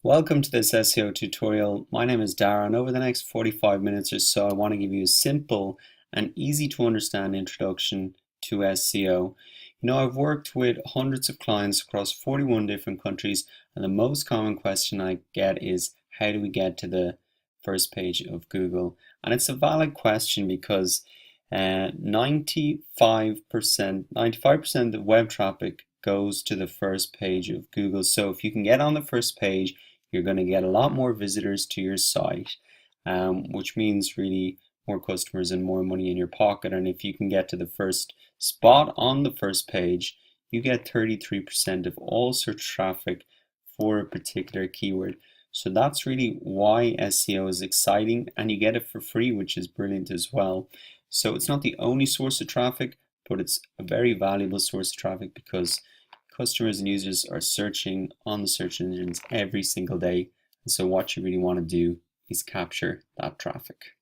Welcome to this SEO tutorial. My name is Dara, and over the next 45 minutes or so, I want to give you a simple and easy to understand introduction to SEO. I've worked with hundreds of clients across 41 different countries, and the most common question I get is, how do we get to the first page of Google? And it's a valid question because 95% of web traffic goes to the first page of Google. So if you can get on the first page, you're going to get a lot more visitors to your site, which means really more customers and more money in your pocket. And if you can get to the first spot on the first page, you get 33% of all search traffic for a particular keyword. So that's really why SEO is exciting, and you get it for free, which is brilliant as well. So it's not the only source of traffic, but it's a very valuable source of traffic because customers and users are searching on the search engines every single day. And so what you really want to do is capture that traffic.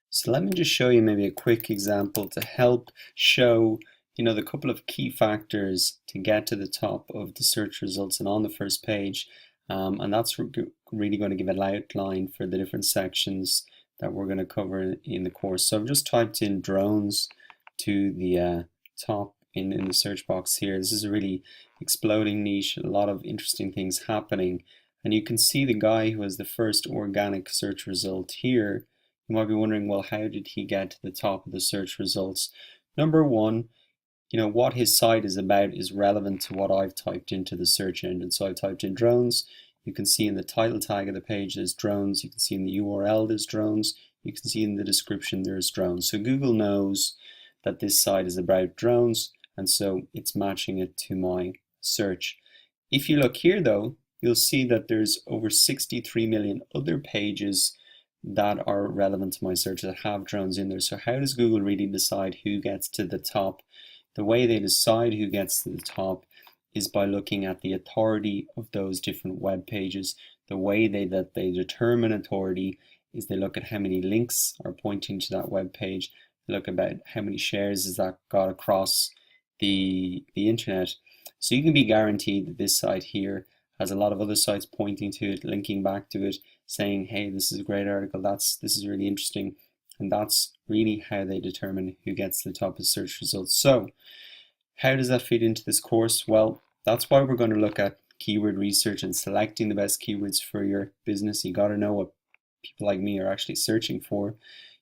So let me just show you maybe a quick example to help show the couple of key factors to get to the top of the search results and on the first page. And that's really going to give an outline for the different sections that we're going to cover in the course. So I've just typed in drones to the top in the search box here. This is a really exploding niche, a lot of interesting things happening. And you can see the guy who has the first organic search result here. You might be wondering, well, how did he get to the top of the search results? Number one, what his site is about is relevant to what I've typed into the search engine. So I've typed in drones. You can see in the title tag of the page there's drones. You can see in the URL there's drones. You can see in the description there's drones. So Google knows that this site is about drones, and so it's matching it to my search. If you look here though, you'll see that there's over 63 million other pages that are relevant to my search that have drones in there. So how does Google really decide who gets to the top? The way they decide who gets to the top is by looking at the authority of those different web pages. The way that they determine authority is they look at how many links are pointing to that web page. They look about how many shares has that got across the internet. So you can be guaranteed that this site here has a lot of other sites pointing to it, linking back to it, saying, hey, this is a great article, this is really interesting. And that's really how they determine who gets to the top of search results. So how does that fit into this course? Well, that's why we're going to look at keyword research and selecting the best keywords for your business. You got to know what people like me are actually searching for.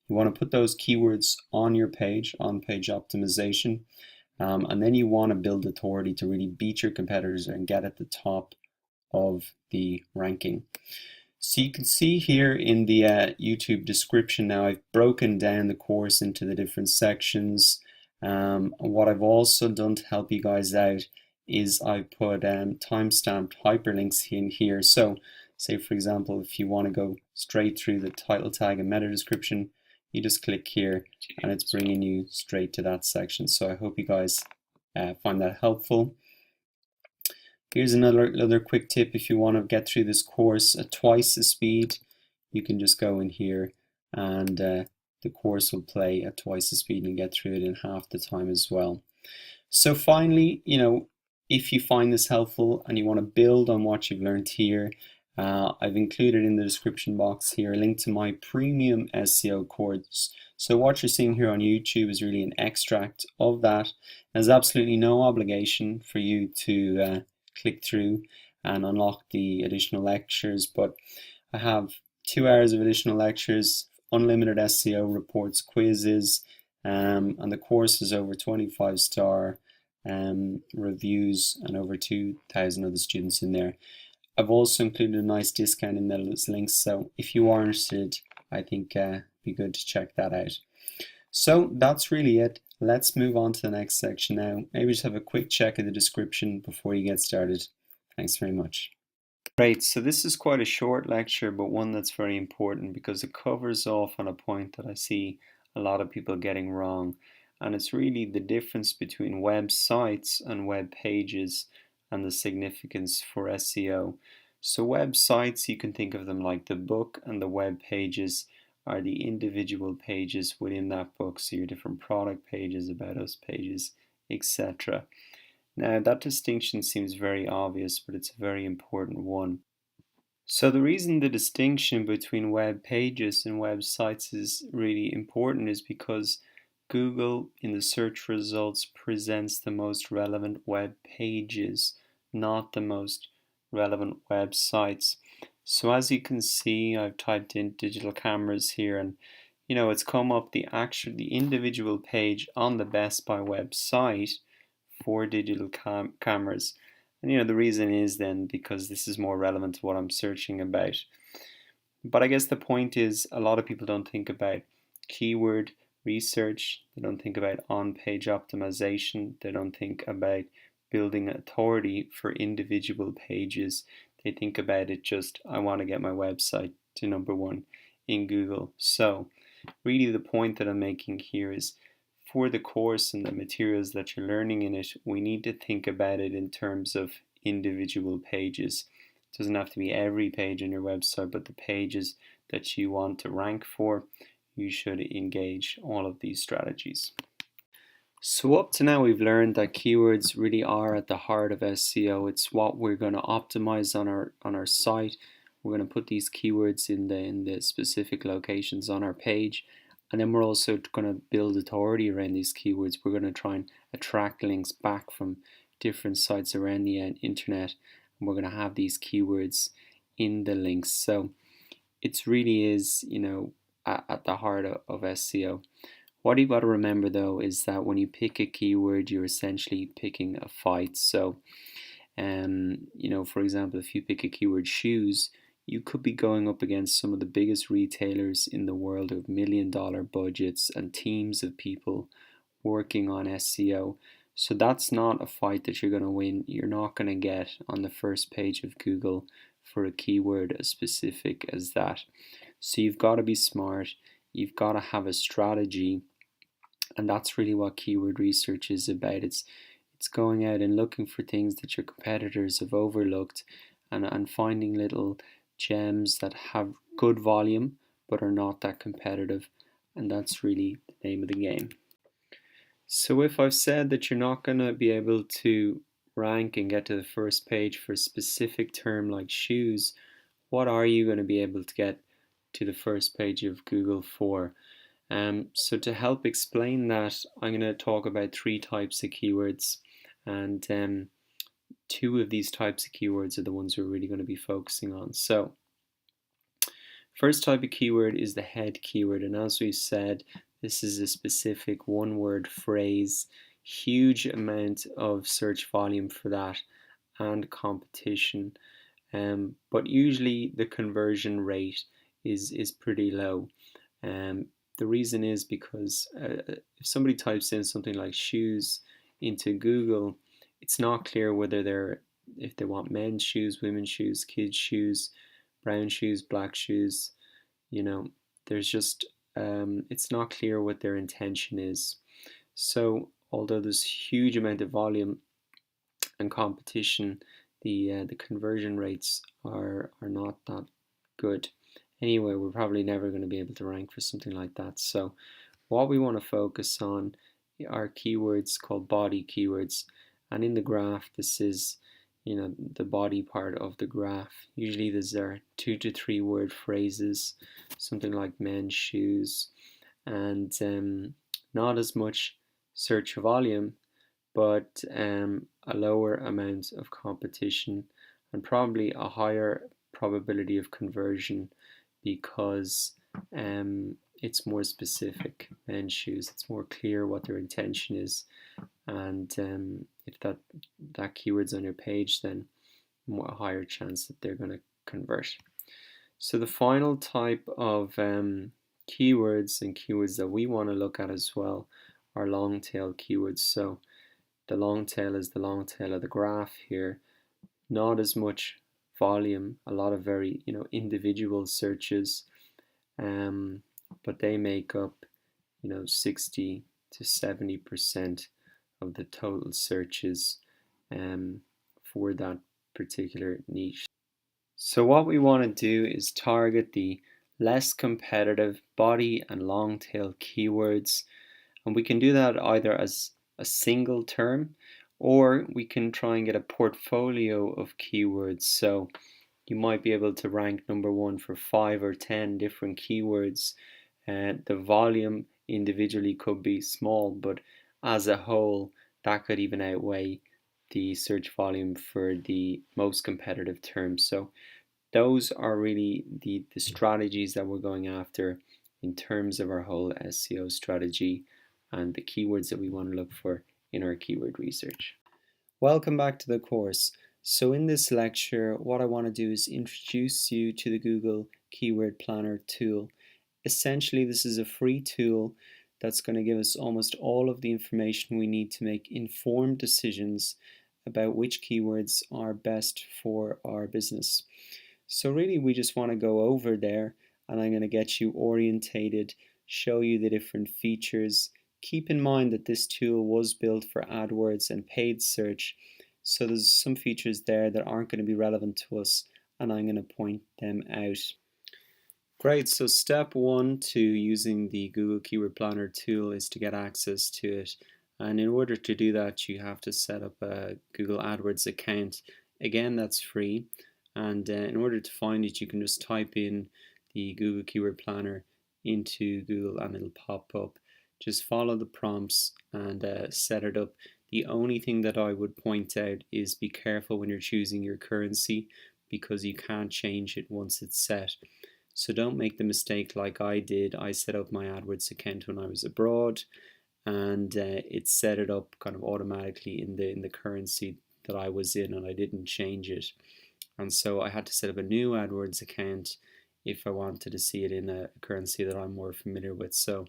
You want to put those keywords on your page, on page optimization, and then you want to build authority to really beat your competitors and get at the top of the ranking. So you can see here in the YouTube description now, I've broken down the course into the different sections. What I've also done to help you guys out is I've put timestamped hyperlinks in here. So say for example, if you want to go straight through the title tag and meta description, you just click here and it's bringing you straight to that section. So I hope you guys find that helpful. Here's another quick tip. If you want to get through this course at twice the speed, you can just go in here and the course will play at twice the speed and get through it in half the time as well. So finally, if you find this helpful and you want to build on what you've learned here, I've included in the description box here a link to my premium SEO course. So what you're seeing here on YouTube is really an extract of that. There's absolutely no obligation for you to click through and unlock the additional lectures, but I have 2 hours of additional lectures, unlimited SEO reports, quizzes, and the course is over 25-star reviews and over 2,000 other students in there. I've also included a nice discount in those links, so if you are interested, I think it'd be good to check that out. So that's really it. Let's move on to the next section now. Maybe just have a quick check of the description before you get started. Thanks very much. Great, so this is quite a short lecture, but one that's very important because it covers off on a point that I see a lot of people getting wrong. And it's really the difference between websites and web pages and the significance for SEO. So websites, you can think of them like the book, and the web pages are the individual pages within that book, so your different product pages, about us pages, etc. Now that distinction seems very obvious, but it's a very important one. So the reason the distinction between web pages and websites is really important is because Google in the search results presents the most relevant web pages, not the most relevant websites. So as you can see, I've typed in digital cameras here, and it's come up the individual page on the Best Buy website for digital cameras. And the reason is then because this is more relevant to what I'm searching about. But I guess the point is a lot of people don't think about keyword research, they don't think about on-page optimization, they don't think about building authority for individual pages. They think about it just, I want to get my website to #1 in Google. So really the point that I'm making here is for the course and the materials that you're learning in it, we need to think about it in terms of individual pages. It doesn't have to be every page on your website, but the pages that you want to rank for, you should engage all of these strategies. So up to now we've learned that keywords really are at the heart of SEO. It's what we're going to optimize on our site. We're going to put these keywords in the specific locations on our page, and then we're also going to build authority around these keywords. We're going to try and attract links back from different sites around the internet, and we're going to have these keywords in the links. So it really is, at the heart of SEO. What you've got to remember though is that when you pick a keyword, you're essentially picking a fight. So, for example, if you pick a keyword shoes, you could be going up against some of the biggest retailers in the world with $1 million budgets and teams of people working on SEO. So that's not a fight that you're going to win. You're not going to get on the first page of Google for a keyword as specific as that. So you've got to be smart. You've got to have a strategy, and that's really what keyword research is about. It's going out and looking for things that your competitors have overlooked, and finding little gems that have good volume but are not that competitive, and that's really the name of the game. So if I've said that you're not going to be able to rank and get to the first page for a specific term like shoes, what are you going to be able to get to the first page of Google for? So to help explain that, I'm going to talk about 3 types of keywords, and 2 of these types of keywords are the ones we're really going to be focusing on. So first type of keyword is the head keyword, and as we said, this is a specific one-word phrase, huge amount of search volume for that and competition, but usually the conversion rate is pretty low. The reason is because if somebody types in something like shoes into Google, it's not clear whether if they want men's shoes, women's shoes, kids' shoes, brown shoes, black shoes. There's just it's not clear what their intention is. So although there's huge amount of volume and competition, the conversion rates are not that good. Anyway, we're probably never going to be able to rank for something like that. So what we want to focus on are keywords called body keywords, and in the graph this is the body part of the graph. Usually these are 2 to 3 word phrases, something like men's shoes, and not as much search volume, but a lower amount of competition and probably a higher probability of conversion because it's more specific. Men's shoes, it's more clear what their intention is, and if that keyword's on your page, then a higher chance that they're going to convert. So the final type of keywords and keywords that we want to look at as well are long tail keywords. So the long tail is the long tail of the graph here. Not as much volume, a lot of very individual searches, but they make up 60 to 70% of the total searches for that particular niche. So what we want to do is target the less competitive body and long tail keywords, and we can do that either as a single term, or we can try and get a portfolio of keywords. So you might be able to rank number one for 5 or 10 different keywords. The volume individually could be small, but as a whole, that could even outweigh the search volume for the most competitive terms. So those are really the strategies that we're going after in terms of our whole SEO strategy and the keywords that we want to look for in our keyword research. Welcome back to the course. So in this lecture, what I want to do is introduce you to the Google Keyword Planner tool. Essentially, this is a free tool that's going to give us almost all of the information we need to make informed decisions about which keywords are best for our business. So really, we just want to go over there, and I'm going to get you orientated, show you the different features. Keep in mind that this tool was built for AdWords and paid search, so there's some features there that aren't going to be relevant to us, and I'm going to point them out. Great, so step one to using the Google Keyword Planner tool is to get access to it. And in order to do that, you have to set up a Google AdWords account. Again, that's free. And in order to find it, you can just type in the Google Keyword Planner into Google and it'll pop up. Just follow the prompts and set it up. The only thing that I would point out is be careful when you're choosing your currency, because you can't change it once it's set. So don't make the mistake like I did. I set up my AdWords account when I was abroad, and it set it up kind of automatically in the currency that I was in, and I didn't change it. And so I had to set up a new AdWords account if I wanted to see it in a currency that I'm more familiar with. So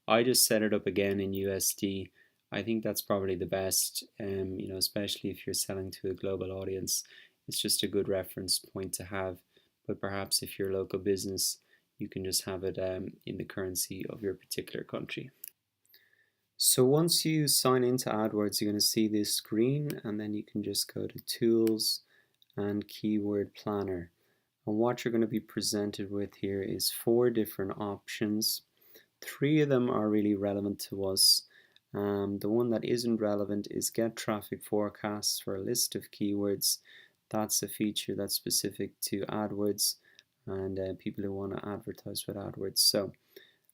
I just set it up again in USD. I think that's probably the best, especially if you're selling to a global audience. It's just a good reference point to have. But perhaps if you're a local business, you can just have it in the currency of your particular country. So once you sign into AdWords, you're going to see this screen, and then you can just go to Tools and Keyword Planner. And what you're going to be presented with here is 4 different options. 3 of them are really relevant to us. The one that isn't relevant is Get Traffic Forecasts for a list of keywords. That's a feature that's specific to AdWords and people who want to advertise with AdWords. So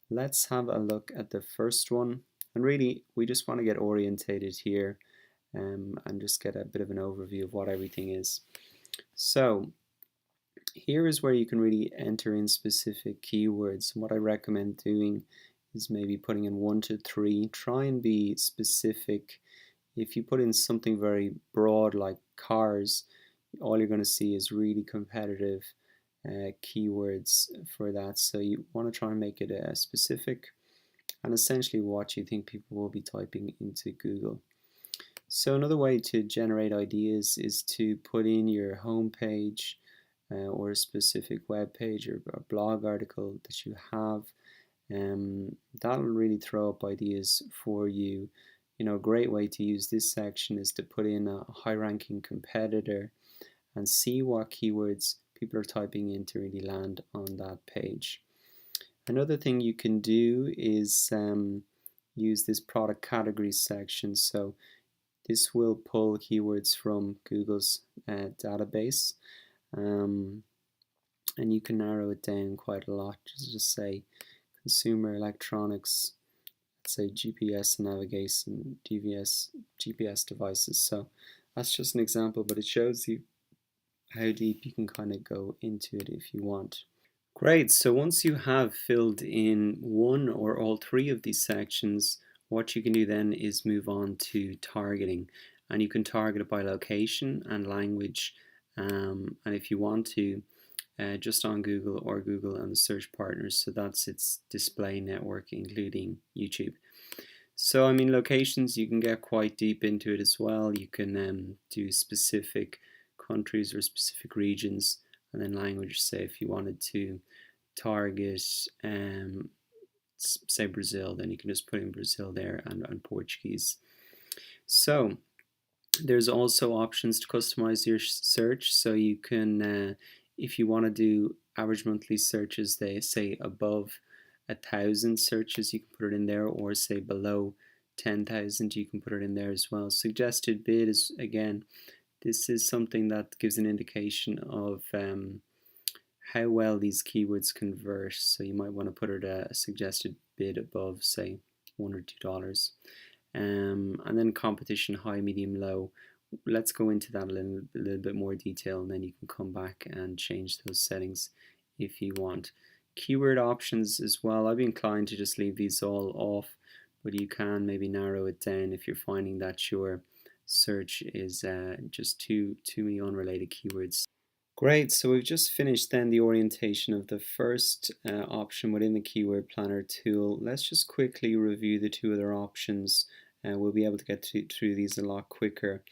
let's have a look at the first one. And really, we just want to get orientated here and just get a bit of an overview of what everything is. So here is where you can really enter in specific keywords. And what I recommend doing is maybe putting in 1 to 3. Try and be specific. If you put in something very broad like cars, all you're going to see is really competitive keywords for that. So you want to try and make it specific and essentially what you think people will be typing into Google. So another way to generate ideas is to put in your home page or a specific web page or a blog article that you have. That'll really throw up ideas for you. A great way to use this section is to put in a high-ranking competitor and see what keywords people are typing in to really land on that page. Another thing you can do is use this product categories section. So this will pull keywords from Google's database, and you can narrow it down quite a lot. Just say consumer electronics, let's say GPS and navigation, GPS devices. So that's just an example, but it shows you how deep you can kind of go into it if you want. Great, so once you have filled in 1 or all 3 of these sections, what you can do then is move on to targeting. And you can target it by location and language, and if you want to, just on Google or Google and the search partners. So that's its display network, including YouTube. So I mean, locations, you can get quite deep into it as well. You can do specific countries or specific regions, and then language. Say if you wanted to target say Brazil, then you can just put in Brazil there and Portuguese. So there's also options to customize your search. So you can if you want to do average monthly searches, they say above 1,000 searches, you can put it in there, or say below 10,000, you can put it in there as well. Suggested bid is again This is something that gives an indication of how well these keywords convert. So you might want to put it a suggested bid above, say $1 or $2. And then competition high, medium, low. Let's go into that a little bit more detail, and then you can come back and change those settings if you want. Keyword options as well, I'd be inclined to just leave these all off, but you can maybe narrow it down if you're finding that your search is just too many unrelated keywords. Great, so we've just finished then the orientation of the first option within the keyword planner tool. Let's just quickly review the two other options, and we'll be able to get through these a lot quicker.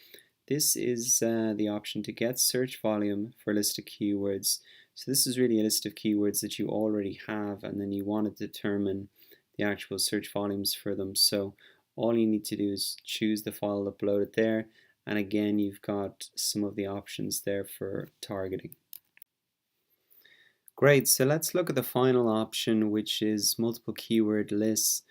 This is the option to get search volume for a list of keywords. So this is really a list of keywords that you already have, and then you want to determine the actual search volumes for them. So all you need to do is choose the file, upload it there, and again you've got some of the options there for targeting. Great, so let's look at the final option, which is multiple keyword lists.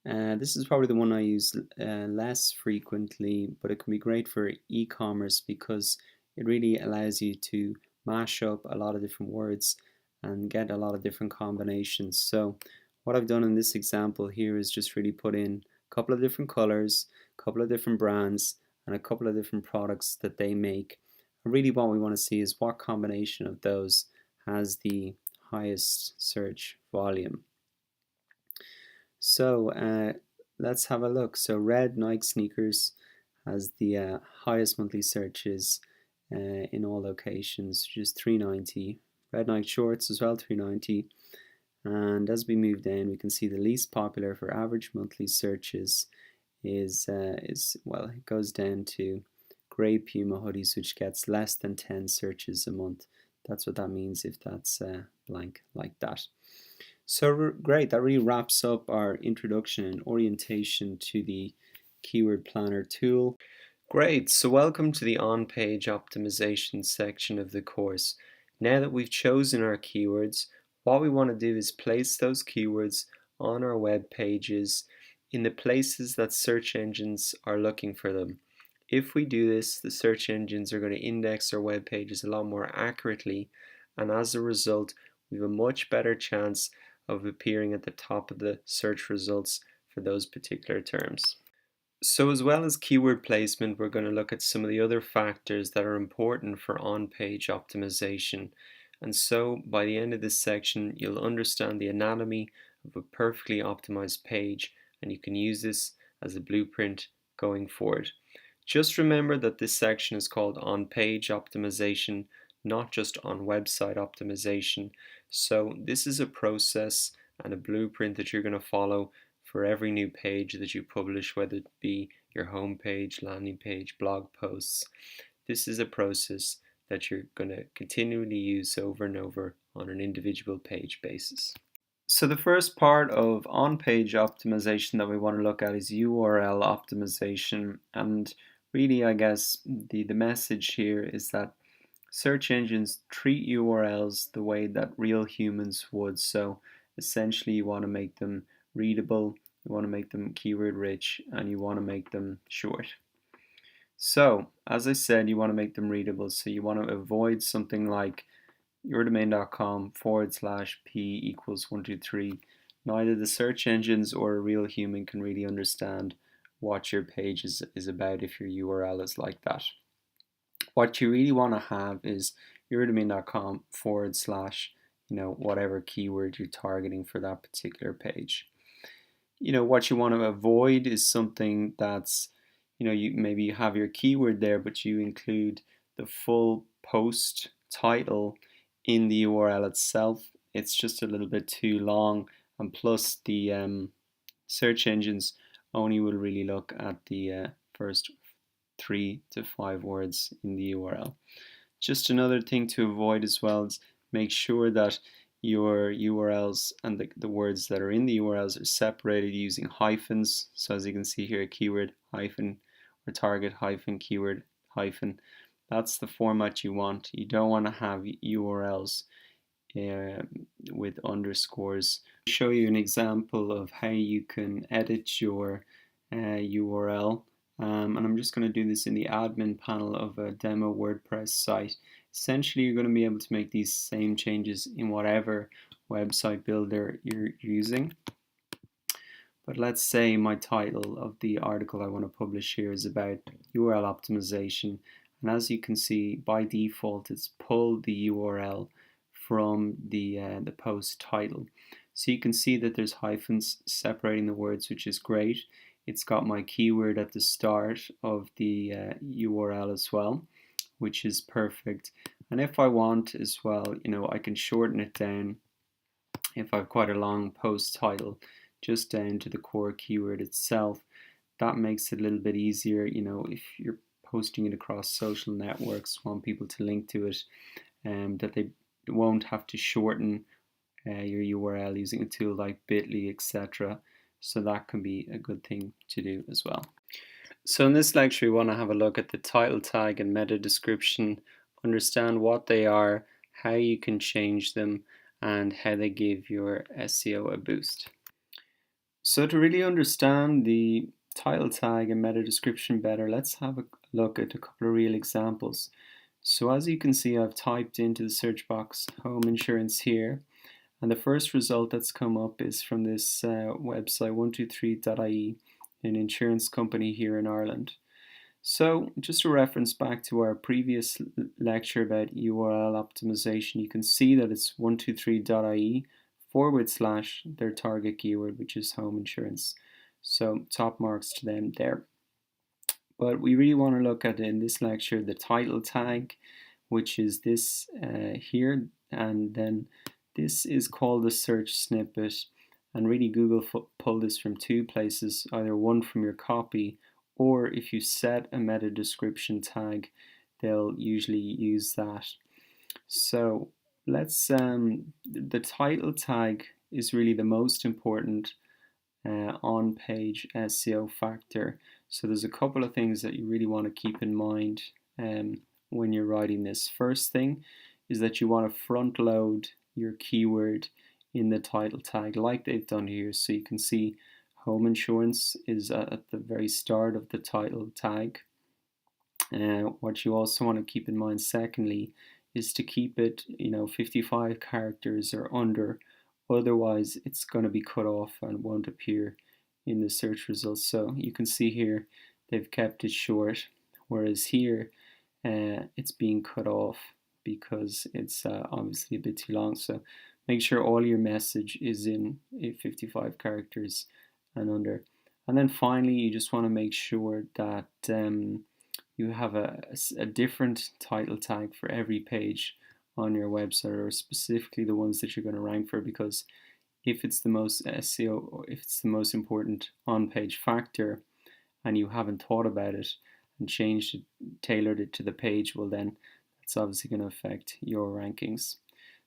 This is probably the one I use less frequently, but it can be great for e-commerce because it really allows you to mash up a lot of different words and get a lot of different combinations. So what I've done in this example here is just really put in a couple of different colors, a couple of different brands, and a couple of different products that they make. And really what we want to see is what combination of those has the highest search volume. So let's have a look. So red Nike sneakers has the highest monthly searches in all locations, which is 390. Red Nike shorts as well, 390. And as we move down, we can see the least popular for average monthly searches is well, it goes down to grey Puma hoodies, which gets less than 10 searches a month. That's what that means if that's blank like that. So great, that really wraps up our introduction and orientation to the Keyword Planner tool. Great, so welcome to the on-page optimization section of the course. Now that we've chosen our keywords, what we want to do is place those keywords on our web pages in the places that search engines are looking for them. If we do this, the search engines are going to index our web pages a lot more accurately, and as a result, we have a much better chance of appearing at the top of the search results for those particular terms. So as well as keyword placement, we're going to look at some of the other factors that are important for on-page optimization. And so by the end of this section, you'll understand the anatomy of a perfectly optimized page, and you can use this as a blueprint going forward. Just remember that this section is called on-page optimization, not just on website optimization. So this is a process and a blueprint that you're going to follow for every new page that you publish, whether it be your home page, landing page, blog posts. This is a process that you're going to continually use over and over on an individual page basis. So the first part of on-page optimization that we want to look at is URL optimization, and really I guess the message here is that search engines treat URLs the way that real humans would. So essentially you want to make them readable, you want to make them keyword rich, and you want to make them short. So as I said, you want to make them readable, so you want to avoid something like yourdomain.com/p equals 123. Neither the search engines or a real human can really understand what your page is about if your URL is like that. What you really want to have is yourdomain.com / whatever keyword you're targeting for that particular page. What you want to avoid is something that's, you maybe have your keyword there, but you include the full post title in the URL itself. It's just a little bit too long, and plus the search engines only will really look at the first 3 to 5 words in the URL. Just another thing to avoid as well is make sure that your URLs and the words that are in the URLs are separated using hyphens. So as you can see here, keyword hyphen or target hyphen keyword hyphen. That's the format you want. You don't want to have URLs with underscores. I'll show you an example of how you can edit your URL and I'm just going to do this in the admin panel of a demo WordPress site. Essentially, you're going to be able to make these same changes in whatever website builder you're using. But let's say my title of the article I want to publish here is about URL optimization. And as you can see, by default, it's pulled the URL from the post title. So you can see that there's hyphens separating the words, which is great. It's got my keyword at the start of the URL as well, which is perfect. And if I want as well, I can shorten it down if I have quite a long post title, just down to the core keyword itself. That makes it a little bit easier, if you're posting it across social networks, want people to link to it, that they won't have to shorten your URL using a tool like Bitly, etc. So that can be a good thing to do as well. So in this lecture, we want to have a look at the title tag and meta description, understand what they are, how you can change them, and how they give your SEO a boost. So to really understand the title tag and meta description better, let's have a look at a couple of real examples. So as you can see, I've typed into the search box home insurance here, and the first result that's come up is from this website 123.ie, an insurance company here in Ireland. So just a reference back to our previous lecture about URL optimization, you can see that it's 123.ie / their target keyword, which is home insurance. So top marks to them there. But we really want to look at, in this lecture, the title tag, which is this here, and then this is called the search snippet. And really Google pulled this from two places, either one from your copy, or if you set a meta description tag, they'll usually use that. So let's the title tag is really the most important on-page SEO factor. So there's a couple of things that you really want to keep in mind when you're writing this. First thing is that you want to front load your keyword in the title tag like they've done here. So you can see home insurance is at the very start of the title tag. What you also want to keep in mind secondly is to keep it 55 characters or under, otherwise it's going to be cut off and won't appear in the search results. So you can see here they've kept it short, whereas here it's being cut off because it's obviously a bit too long. So make sure all your message is in 55 characters and under. And then finally, you just want to make sure that you have a different title tag for every page on your website, or specifically the ones that you're going to rank for, because if it's the most SEO, or if it's the most important on-page factor and you haven't thought about it and changed it, tailored it to the page, well then that's obviously going to affect your rankings.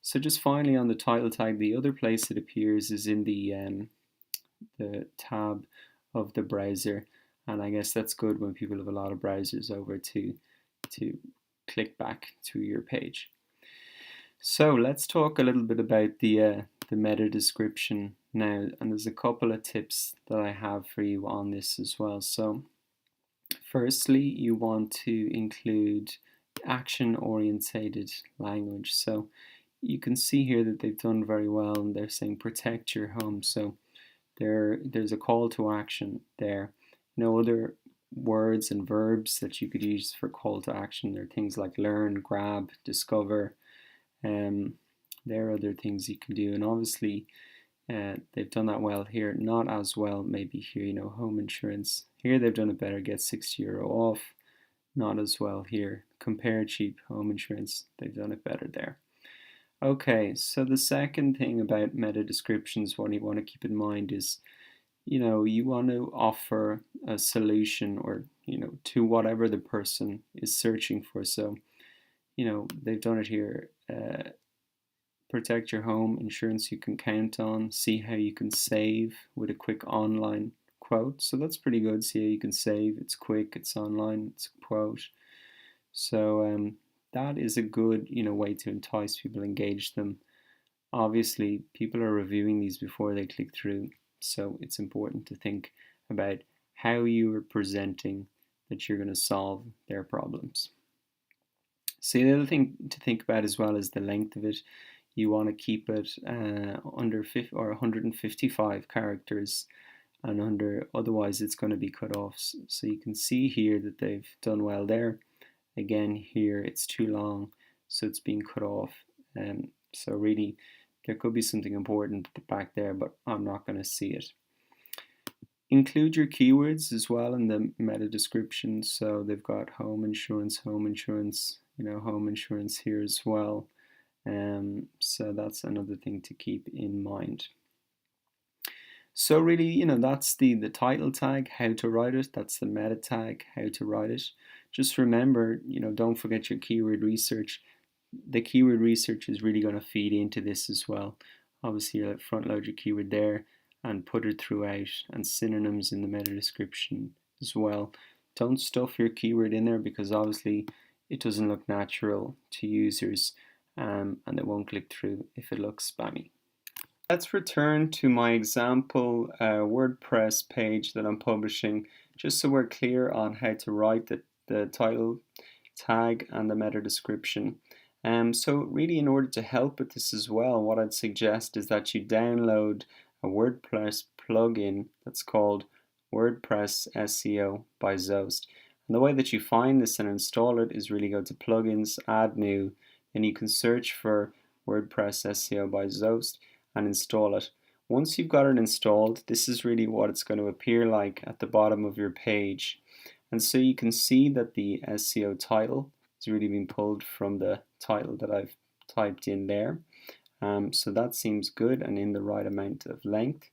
So just finally on the title tag, the other place it appears is in the tab of the browser, and I guess that's good when people have a lot of browsers over to click back to your page. So let's talk a little bit about the meta description now, and there's a couple of tips that I have for you on this as well. So firstly, you want to include action orientated language. So you can see here that they've done very well, and they're saying protect your home. So there's a call to action there. Other words and verbs that you could use for call to action are things like learn, grab, discover. There are other things you can do, and obviously they've done that well here. Not as well maybe here, home insurance. Here they've done it better, get €60 off. Not as well here. Compare cheap home insurance, they've done it better there. Okay, so the second thing about meta descriptions, what you want to keep in mind is, you want to offer a solution or, to whatever the person is searching for. So, they've done it here. Protect your home insurance you can count on. See how you can save with a quick online quote. So that's pretty good. See how you can save. It's quick, it's online, it's a quote. So that is a good way to entice people, engage them. Obviously people are reviewing these before they click through, so it's important to think about how you are presenting that you're going to solve their problems. So the other thing to think about as well is the length of it. You want to keep it under 50 or 155 characters and under, otherwise it's going to be cut off. So you can see here that they've done well there. Again, here it's too long, so it's being cut off. So really, there could be something important back there, but I'm not going to see it. Include your keywords as well in the meta description. So they've got home insurance, home insurance here as well. So that's another thing to keep in mind. So really, that's the title tag, how to write it. That's the meta tag, how to write it. Just remember, don't forget your keyword research. The keyword research is really going to feed into this as well. Obviously, you'll front load your keyword there and put it throughout, and synonyms in the meta description as well. Don't stuff your keyword in there, because obviously it doesn't look natural to users, and they won't click through if it looks spammy. Let's return to my example WordPress page that I'm publishing, just so we're clear on how to write the title tag and the meta description. So really, in order to help with this as well, what I'd suggest is that you download a WordPress plugin that's called WordPress SEO by Zoast. And the way that you find this and install it is really go to Plugins, Add New, and you can search for WordPress SEO by Zoast and install it. Once you've got it installed, this is really what it's going to appear like at the bottom of your page. And so you can see that the SEO title is really being pulled from the title that I've typed in there. So that seems good and in the right amount of length.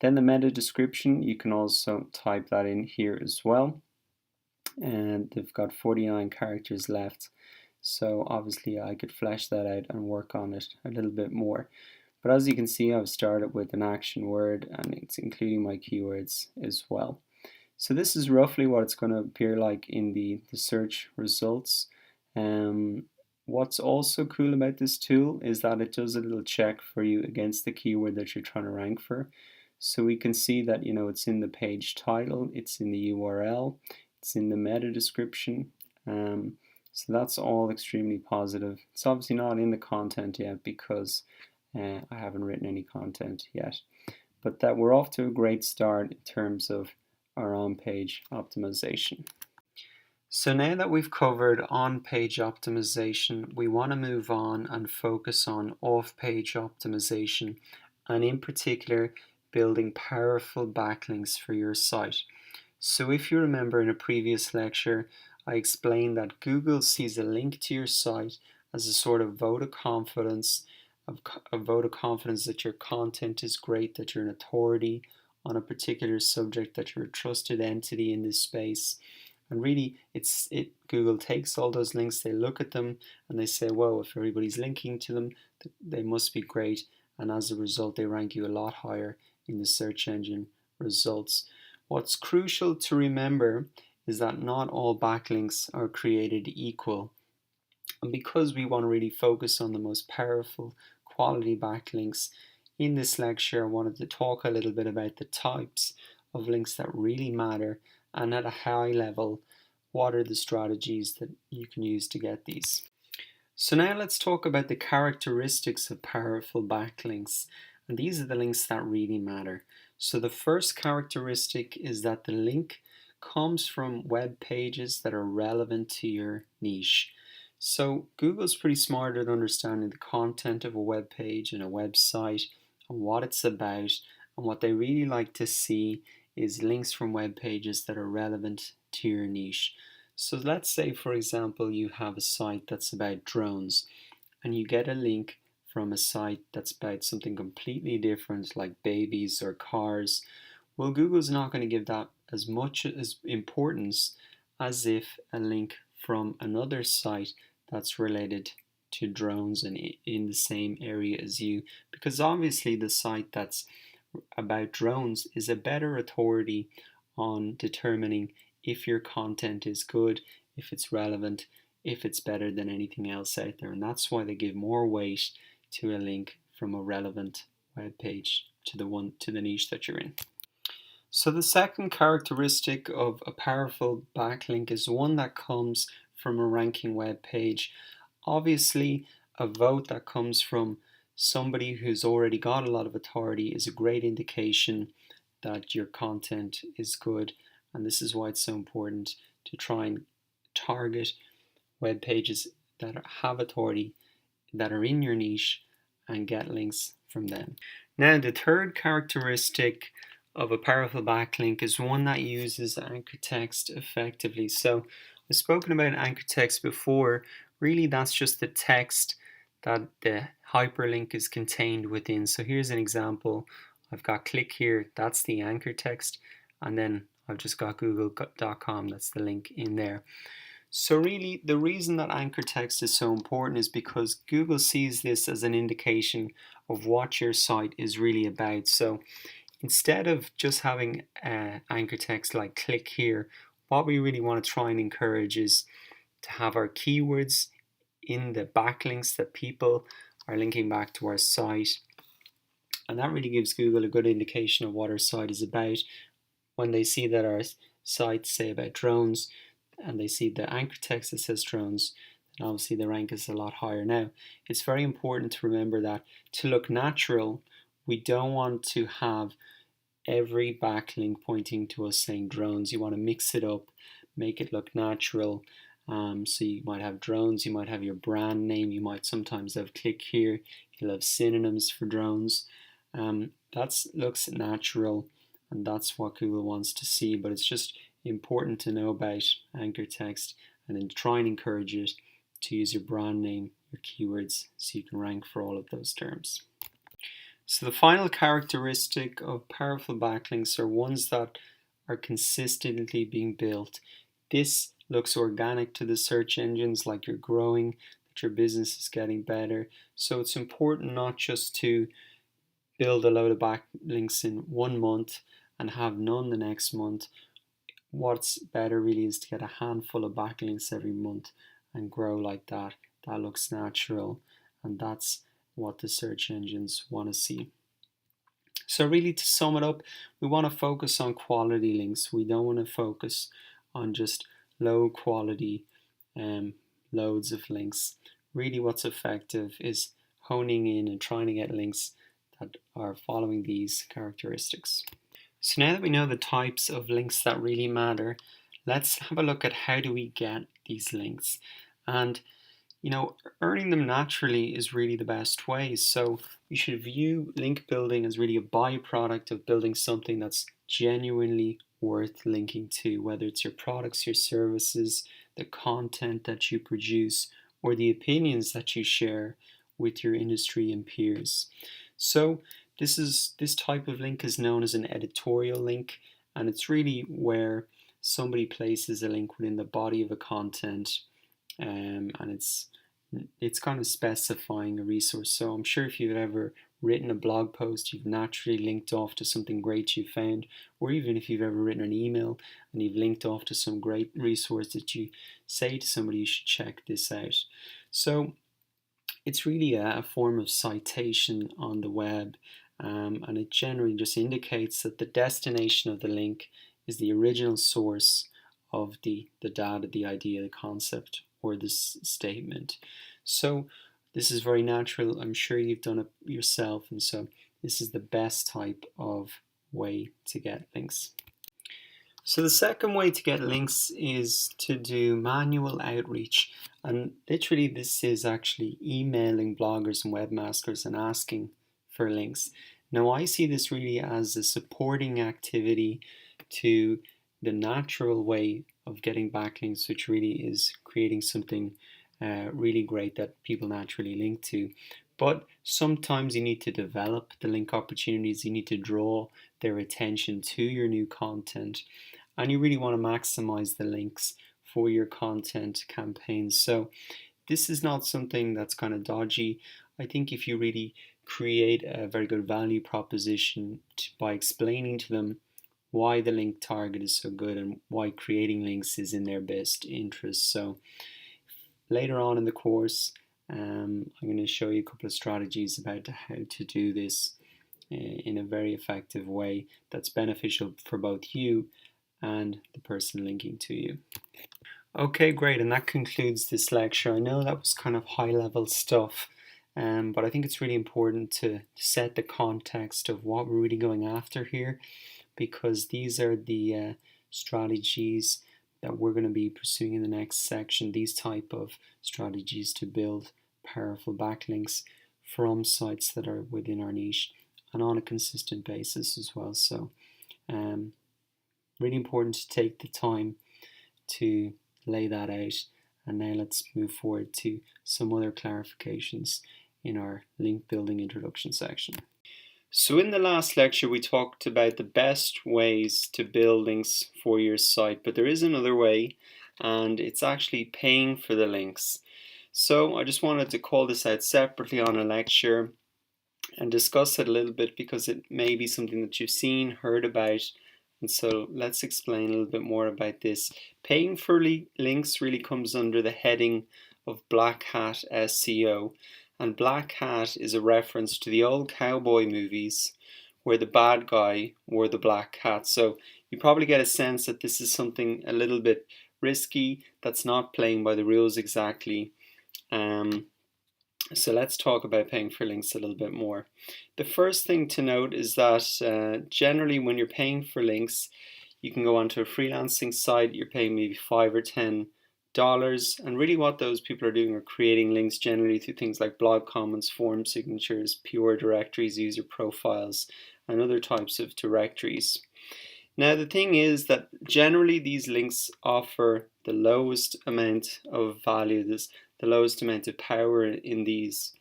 Then the meta description, you can also type that in here as well. And they've got 49 characters left. So obviously I could flesh that out and work on it a little bit more. But as you can see, I've started with an action word, and it's including my keywords as well. So this is roughly what it's going to appear like in the search results. What's also cool about this tool is that it does a little check for you against the keyword that you're trying to rank for. So we can see that it's in the page title, it's in the URL, it's in the meta description. So that's all extremely positive. It's obviously not in the content yet because I haven't written any content yet. But that we're off to a great start in terms of our on-page optimization. So now that we've covered on-page optimization, we want to move on and focus on off-page optimization, and in particular, building powerful backlinks for your site. So if you remember in a previous lecture, I explained that Google sees a link to your site as a sort of vote of confidence, that your content is great, that you're an authority on a particular subject, that you're a trusted entity in this space. And really, Google takes all those links, they look at them, and they say, whoa, if everybody's linking to them, they must be great. And as a result, they rank you a lot higher in the search engine results. What's crucial to remember is that not all backlinks are created equal. And because we want to really focus on the most powerful quality backlinks, in this lecture, I wanted to talk a little bit about the types of links that really matter, and at a high level, what are the strategies that you can use to get these. So now let's talk about the characteristics of powerful backlinks, and these are the links that really matter. So the first characteristic is that the link comes from web pages that are relevant to your niche. So Google's pretty smart at understanding the content of a web page and a website and what it's about, and what they really like to see is links from web pages that are relevant to your niche. So let's say, for example, you have a site that's about drones and you get a link from a site that's about something completely different like babies or cars. Well, Google's not going to give that as much as importance as if a link from another site that's related to drones and in the same area as you, because obviously the site that's about drones is a better authority on determining if your content is good, if it's relevant, if it's better than anything else out there. And that's why they give more weight to a link from a relevant web page to the niche that you're in. So the second characteristic of a powerful backlink is one that comes from a ranking web page. Obviously, a vote that comes from somebody who's already got a lot of authority is a great indication that your content is good, and this is why it's so important to try and target web pages that have authority, that are in your niche, and get links from them. Now, the third characteristic of a powerful backlink is one that uses anchor text effectively. So I've spoken about anchor text before. Really, that's just the text that the hyperlink is contained within. So here's an example. I've got click here, that's the anchor text, and then I've just got google.com, that's the link in there. So really, the reason that anchor text is so important is because Google sees this as an indication of what your site is really about. So instead of just having anchor text like click here, what we really want to try and encourage is to have our keywords in the backlinks that people are linking back to our site. And that really gives Google a good indication of what our site is about. When they see that our site, say about drones, and they see the anchor text that says drones, then obviously the rank is a lot higher. Now, it's very important to remember that to look natural, we don't want to have every backlink pointing to us saying drones. You want to mix it up, make it look natural. So you might have drones, you might have your brand name, you might sometimes have click here, you'll have synonyms for drones. That looks natural, and that's what Google wants to see, but it's just important to know about anchor text and then try and encourage it to use your brand name, your keywords, so you can rank for all of those terms. So the final characteristic of powerful backlinks are ones that are consistently being built. This looks organic to the search engines, like you're growing, that your business is getting better. So it's important not just to build a load of backlinks in 1 month and have none the next month. What's better really is to get a handful of backlinks every month and grow like that. That looks natural, and that's what the search engines want to see. So really, to sum it up, we want to focus on quality links. We don't want to focus on just low quality loads of links. Really, what's effective is honing in and trying to get links that are following these characteristics. So now that we know the types of links that really matter, let's have a look at how do we get these links. And earning them naturally is really the best way. So you should view link building as really a byproduct of building something that's genuinely worth linking to, whether it's your products, your services, the content that you produce, or the opinions that you share with your industry and peers. So this type of link is known as an editorial link, and it's really where somebody places a link within the body of a content, and it's kind of specifying a resource. So I'm sure if you've ever written a blog post, you've naturally linked off to something great you found, or even if you've ever written an email and you've linked off to some great resource that you say to somebody, you should check this out. So it's really a form of citation on the web, and it generally just indicates that the destination of the link is the original source of the data, the idea, the concept, or this statement. So this is very natural. I'm sure you've done it yourself, and so this is the best type of way to get links. So the second way to get links is to do manual outreach, and literally this is actually emailing bloggers and webmasters and asking for links. Now I see this really as a supporting activity to the natural way of getting backlinks, which really is creating something really great that people naturally link to. But sometimes you need to develop the link opportunities, you need to draw their attention to your new content, and you really want to maximize the links for your content campaigns. So this is not something that's kind of dodgy. I think if you really create a very good value proposition by explaining to them why the link target is so good and why creating links is in their best interest. So later on in the course, I'm going to show you a couple of strategies about how to do this. in a very effective way that's beneficial for both you and the person linking to you. Okay, great, and that concludes this lecture. I know that was kind of high level stuff, but I think it's really important to set the context of what we're really going after here, because these are the strategies that we're going to be pursuing in the next section, these type of strategies to build powerful backlinks from sites that are within our niche and on a consistent basis as well. So really important to take the time to lay that out. And now let's move forward to some other clarifications in our link building introduction section. So in the last lecture we talked about the best ways to build links for your site, but there is another way, and it's actually paying for the links. So I just wanted to call this out separately on a lecture and discuss it a little bit, because it may be something that you've seen, heard about, and so let's explain a little bit more about this. Paying for links really comes under the heading of black hat SEO. And black hat is a reference to the old cowboy movies where the bad guy wore the black hat. So you probably get a sense that this is something a little bit risky, that's not playing by the rules exactly. So let's talk about paying for links a little bit more. The first thing to note is that generally when you're paying for links, you can go onto a freelancing site, you're paying maybe $5 or $10, and really what those people are doing are creating links generally through things like blog comments, form signatures, PR directories, user profiles, and other types of directories. Now the thing is that generally these links offer the lowest amount of value, the lowest amount of power in these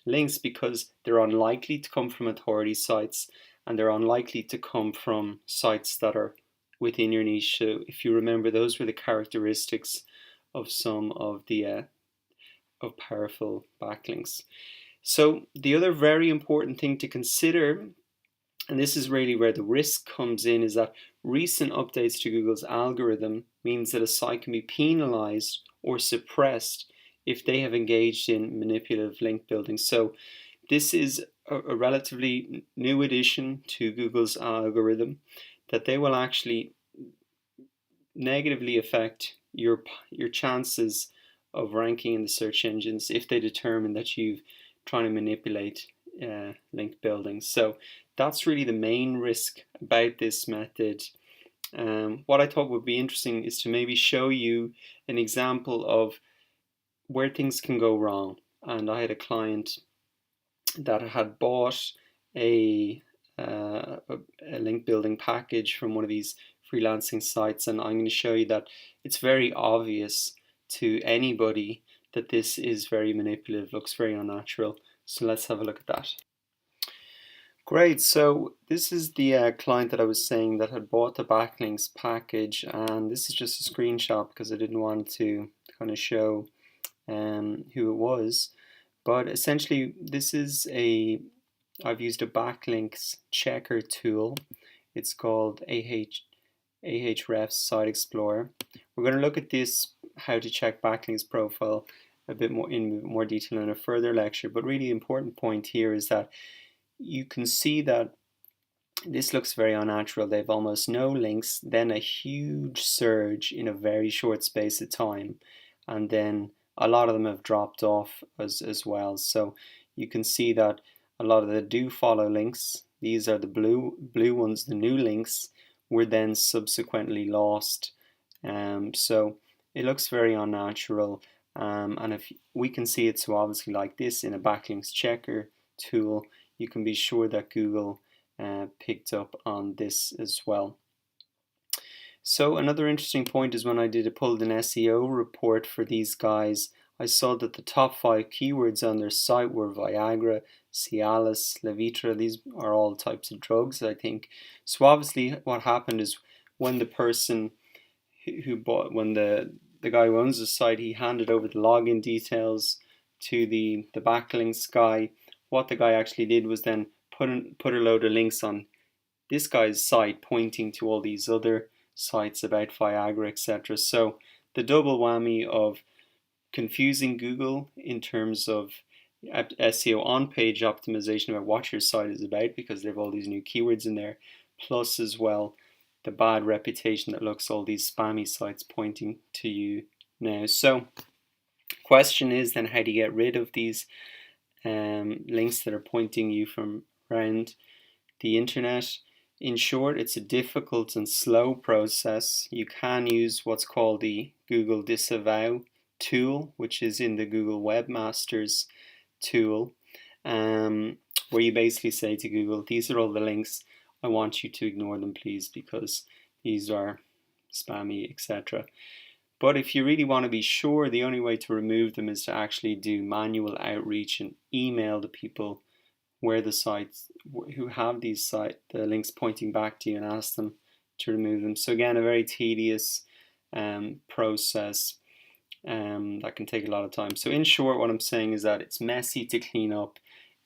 links, because they're unlikely to come from authority sites and they're unlikely to come from sites that are within your niche. So if you remember, those were the characteristics of some of the of powerful backlinks. So the other very important thing to consider, and this is really where the risk comes in, is that recent updates to Google's algorithm means that a site can be penalized or suppressed if they have engaged in manipulative link building. So this is a relatively new addition to Google's algorithm, that they will actually negatively affect your chances of ranking in the search engines if they determine that you've trying to manipulate link building. So that's really the main risk about this method. What I thought would be interesting is to maybe show you an example of where things can go wrong. And I had a client that had bought a link building package from one of these freelancing sites, and I'm going to show you that it's very obvious to anybody that this is very manipulative, looks very unnatural. So let's have a look at that. Great, so this is the client that I was saying that had bought the backlinks package, and this is just a screenshot because I didn't want to kind of show who it was. But essentially this is I've used a backlinks checker tool. It's called Ahrefs Site Explorer. We're going to look at this, how to check backlinks profile, a bit more in more detail in a further lecture. But really important point here is that you can see that this looks very unnatural. They have almost no links, then a huge surge in a very short space of time, and then a lot of them have dropped off as well. So you can see that a lot of the do follow links, these are the blue ones, the new links, were then subsequently lost. So it looks very unnatural, and if we can see it so obviously like this in a backlinks checker tool, you can be sure that Google picked up on this as well. So another interesting point is when I pulled an SEO report for these guys, I saw that the top 5 keywords on their site were Viagra, Cialis, Levitra. These are all types of drugs, I think. So obviously what happened is when the person who bought, when the guy who owns the site, he handed over the login details to the backlinks guy. What the guy actually did was then put a load of links on this guy's site pointing to all these other sites about Viagra, etc. So the double whammy of confusing Google in terms of SEO on-page optimization about what your site is about, because they have all these new keywords in there, plus as well the bad reputation that looks all these spammy sites pointing to you now. So question is then, how do you get rid of these links that are pointing you from around the internet? In short, it's a difficult and slow process. You can use what's called the Google Disavow tool, which is in the Google Webmasters tool, where you basically say to Google, these are all the links, I want you to ignore them please, because these are spammy, etc. But if you really want to be sure, the only way to remove them is to actually do manual outreach and email the people where the sites who have these the links pointing back to you, and ask them to remove them. So again, a very tedious process that can take a lot of time. So in short, what I'm saying is that it's messy to clean up.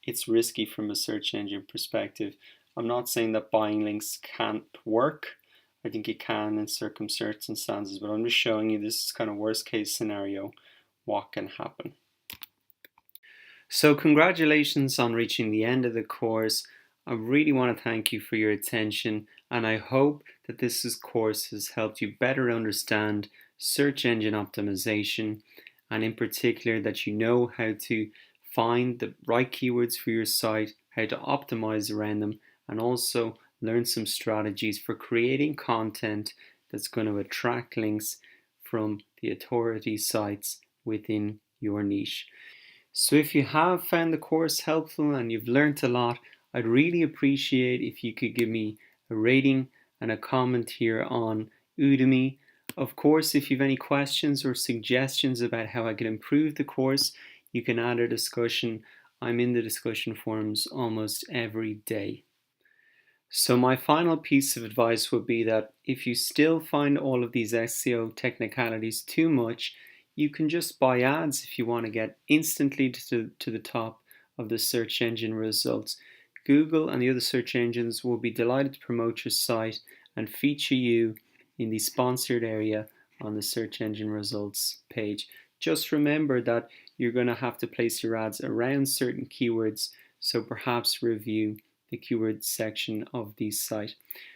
It's risky from a search engine perspective. I'm not saying that buying links can't work. I think it can in circumstances, but I'm just showing you this is kind of worst case scenario, what can happen. So congratulations on reaching the end of the course. I really want to thank you for your attention, and I hope that this course has helped you better understand search engine optimization, and in particular that you know how to find the right keywords for your site, how to optimize around them, and also learn some strategies for creating content that's going to attract links from the authority sites within your niche. So if you have found the course helpful and you've learned a lot, I'd really appreciate if you could give me a rating and a comment here on Udemy. Of course, if you have any questions or suggestions about how I can improve the course, you can add a discussion. I'm in the discussion forums almost every day. So my final piece of advice would be that if you still find all of these SEO technicalities too much, you can just buy ads if you want to get instantly to the top of the search engine results. Google and the other search engines will be delighted to promote your site and feature you in the sponsored area on the search engine results page. Just remember that you're going to have to place your ads around certain keywords, so perhaps review the keyword section of the site.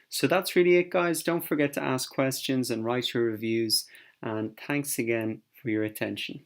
So that's really it, guys. Don't forget to ask questions and write your reviews, and thanks again for your attention.